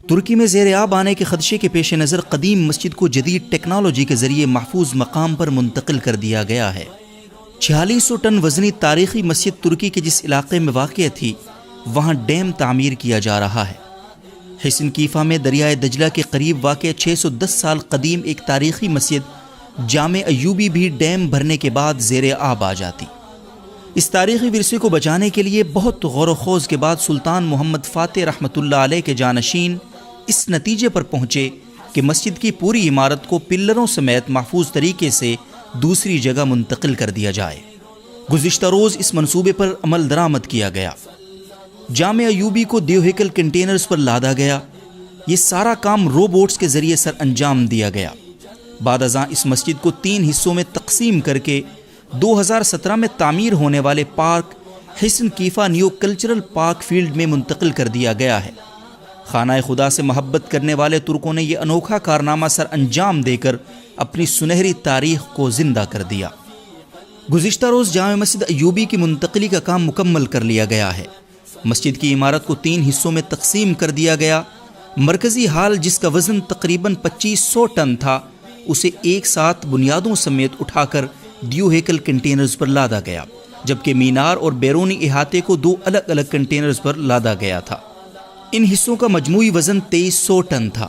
ترکی میں زیر آب آنے کے خدشے کے پیش نظر قدیم مسجد کو جدید ٹیکنالوجی کے ذریعے محفوظ مقام پر منتقل کر دیا گیا ہے۔ 4600 ٹن وزنی تاریخی مسجد ترکی کے جس علاقے میں واقع تھی وہاں ڈیم تعمیر کیا جا رہا ہے۔ حصن کیفا میں دریائے دجلہ کے قریب واقع 610 سال قدیم ایک تاریخی مسجد جامع ایوبی بھی ڈیم بھرنے کے بعد زیر آب آ جاتی۔ اس تاریخی ورثے کو بچانے کے لیے بہت غور و خوض کے بعد سلطان محمد فاتح رحمۃ اللہ علیہ کے جانشین اس نتیجے پر پہنچے کہ مسجد کی پوری عمارت کو پلروں سمیت محفوظ طریقے سے دوسری جگہ منتقل کر دیا جائے۔ گزشتہ روز اس منصوبے پر عمل درآمد کیا گیا۔ جامع ایوبی کو دیو ہیکل کنٹینرز پر لادا گیا۔ یہ سارا کام روبوٹس کے ذریعے سر انجام دیا گیا۔ بعد ازاں اس مسجد کو 3 حصوں میں تقسیم کر کے 2017 میں تعمیر ہونے والے پارک حصن کیفا نیو کلچرل پارک فیلڈ میں منتقل کر دیا گیا ہے۔ خانہ خدا سے محبت کرنے والے ترکوں نے یہ انوکھا کارنامہ سر انجام دے کر اپنی سنہری تاریخ کو زندہ کر دیا۔ گزشتہ روز جامع مسجد ایوبی کی منتقلی کا کام مکمل کر لیا گیا ہے۔ مسجد کی عمارت کو 3 حصوں میں تقسیم کر دیا گیا۔ مرکزی ہال جس کا وزن تقریباً 2500 ٹن تھا اسے ایک ساتھ بنیادوں سمیت اٹھا کر دیو ہیکل کنٹینرز پر لادا گیا، جبکہ مینار اور بیرونی احاطے کو 2 الگ الگ کنٹینرز پر لادا گیا تھا۔ ان حصوں کا مجموعی وزن 2300 ٹن تھا۔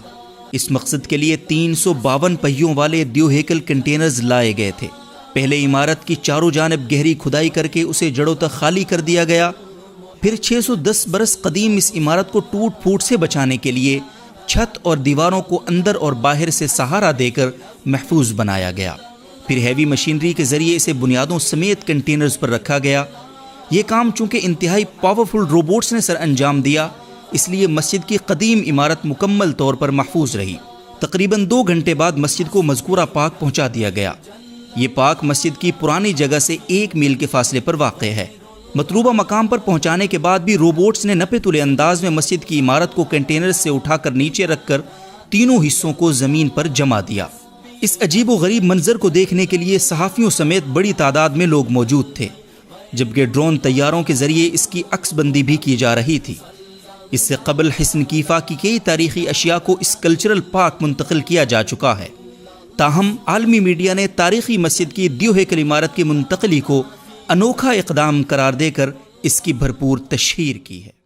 اس مقصد کے لیے 352 پہیوں والے دیو ہیکل کنٹینرز لائے گئے تھے۔ پہلے عمارت کی چاروں جانب گہری کھدائی کر کے اسے جڑوں تک خالی کر دیا گیا۔ پھر 610 برس قدیم اس عمارت کو ٹوٹ پھوٹ سے بچانے کے لیے چھت اور دیواروں کو اندر اور باہر سے سہارا دے کر محفوظ بنایا گیا۔ پھر ہیوی مشینری کے ذریعے اسے بنیادوں سمیت کنٹینرز پر رکھا گیا۔ یہ کام چونکہ انتہائی پاورفل روبوٹس نے سر انجام دیا، اس لیے مسجد کی قدیم عمارت مکمل طور پر محفوظ رہی۔ تقریباً 2 گھنٹے بعد مسجد کو مذکورہ پارک پہنچا دیا گیا۔ یہ پارک مسجد کی پرانی جگہ سے 1 میل کے فاصلے پر واقع ہے۔ مطلوبہ مقام پر پہنچانے کے بعد بھی روبوٹس نے نپے تلے انداز میں مسجد کی عمارت کو کنٹینرز سے اٹھا کر نیچے رکھ کر تینوں حصوں کو زمین پر جما دیا۔ اس عجیب و غریب منظر کو دیکھنے کے لیے صحافیوں سمیت بڑی تعداد میں لوگ موجود تھے، جبکہ ڈرون طیاروں کے ذریعے اس کی عکس بندی بھی کی جا رہی تھی۔ اس سے قبل حصن کیفا کی کئی تاریخی اشیاء کو اس کلچرل پارک منتقل کیا جا چکا ہے، تاہم عالمی میڈیا نے تاریخی مسجد کی دیو ہیکل عمارت کی منتقلی کو انوکھا اقدام قرار دے کر اس کی بھرپور تشہیر کی ہے۔